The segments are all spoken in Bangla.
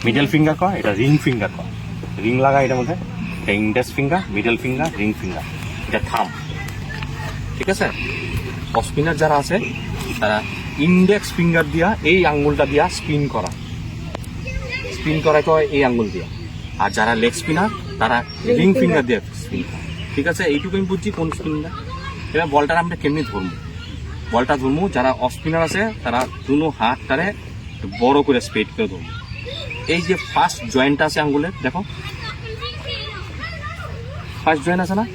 মিডল ফিঙ্গার কয়, এটা রিং ফিঙ্গার কয়। রিং লাগা এটার মধ্যে, এটা index finger, middle finger, ring finger, এটা থাম। ঠিক আছে, স্পিনার যারা আছে তারা ইন্ডেক্স ফিঙ্গার দিয়া এই আঙ্গুলটা দিয়া স্পিন করা কয় এই আঙ্গুল দিয়া। আর যারা লেগ স্পিনার তারা রিং ফিঙ্গার দিয়ে স্পিন করে। ঠিক আছে, এইটুকু আমি বুঝছি কোন স্পিনটা। এবার বলটা আমরা কেমনি ধরবো, বলটা ধরবো যারা অফ স্পিনার আছে তারা দুনো হাতটারে বড় করে স্প্রেড করে ধরবো। এই যে ফার্স্ট জয়েন্ট আছে আঙ্গুলের, দেখো ফার্স্ট জয়েন্ট আছে না,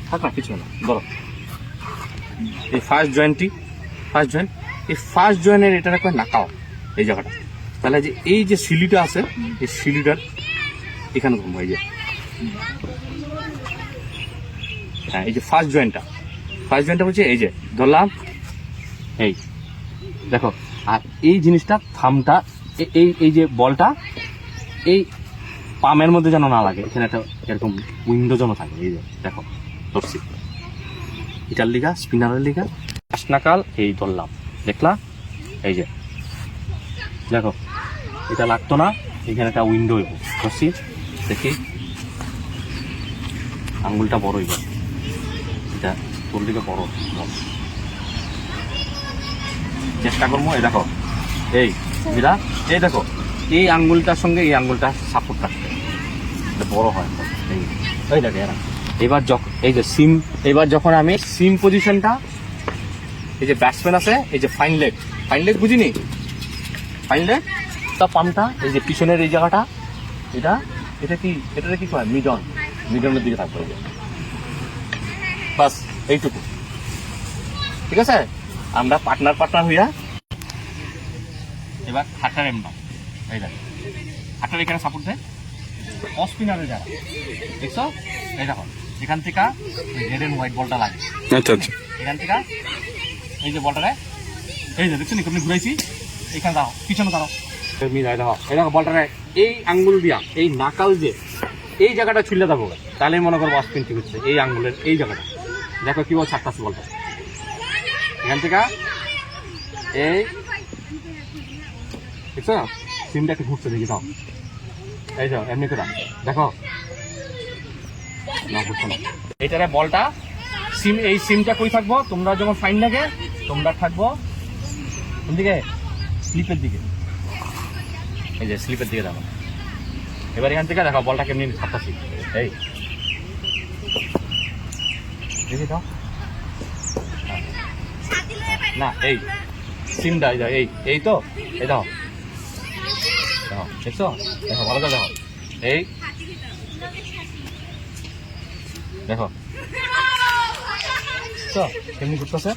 থাক না কিছু না, ধরো এই ফার্স্ট জয়েন্ট, এই ফার্স্ট জয়েন্টের এটা কয় নাকাও এই জায়গাটা। তাহলে যে এই যে সিলিটা আছে এই সিলিটার এখানে ধরবো, এই যে হ্যাঁ এই যে ফার্স্ট জয়েন্টটা বলছে এই যে ধরলাম, এই দেখো। আর এই জিনিসটা থামটা এই যে বলটা এই পামের মধ্যে যেন না লাগে, এখানে একটা এরকম উইন্ডো যেন থাকে। এই যে দেখো ধরছি, এটার লিগা স্পিনারের লিগা নাকাল এই ধরলাম, দেখলা এই যে দেখো এটা লাগতো না, এখানে একটা উইন্ডো হইব, ধরছি দেখি আঙ্গুলটা বড় হইব, এটা তোর দিকে বড় চেষ্টা করবো। এই দেখো এই যেটা, এই দেখো এই আঙ্গুলটার সঙ্গে এই আঙ্গুলটা সাপোর্ট রাখতে বড় হয়, এই দেখো এরা। এবার যখন এই যে সিম, এবার যখন আমি সিম পজিশনটা, এই যে ব্যাটসম্যান আছে এই যে ফাইন লেগ বুঝিনি, ফাইন লেগ তা পামটা এই যে পিছনের এই জায়গাটা, এটা কি কয় মিডনের দিকে থাকবে, বাস এইটুকু। ঠিক আছে, আমরা পার্টনার হইয়া এবার হাতটার এমন এই দেখ হাতটার এখানে সাপোর্ট দেয় অফ স্পিনারের যারা, দেখছো এই দেখো এখান থেকে রেড এন্ড হোয়াইট বলটা লাগে। আচ্ছা এখান থেকে এই যে বলটা দেয়, এই যে দেখছো আপনি ঘুরাইছি, এখানে দাও পিছনে দাঁড়াও, এই দেখো বলটা এই আঙ্গুল দিয়া এই নাকাল দিয়ে এই জায়গাটা ছুলে দেবো, তাহলে মনে করবো অফ স্পিন ঠিক হচ্ছে। এই আঙ্গুলের এই জায়গাটা দেখো কি বল ছাড়তাছে বলটা, এখান থেকে এই দেখছো সিমটা একটু ঘুরছে, দেখি দাও এই যাও এমনি করে দেখো না ঘুরছে না। এইটারে বলটা এই সিমটা কই থাকবো, তোমরা যখন ফাইন লাগে তোমরা থাকবো কোন দিকে, স্লিপের দিকে, এই যে স্লিপের দিকে দেখো। এবার এখান থেকে দেখো বলটা কেমনি ছাড়তাছি, এই দেখি দাও না এই সিমটা এই তো এই দেখো দেখছো, দেখো ভালো করে দেখো, এই দেখো কেমনি ঘুরতেছে।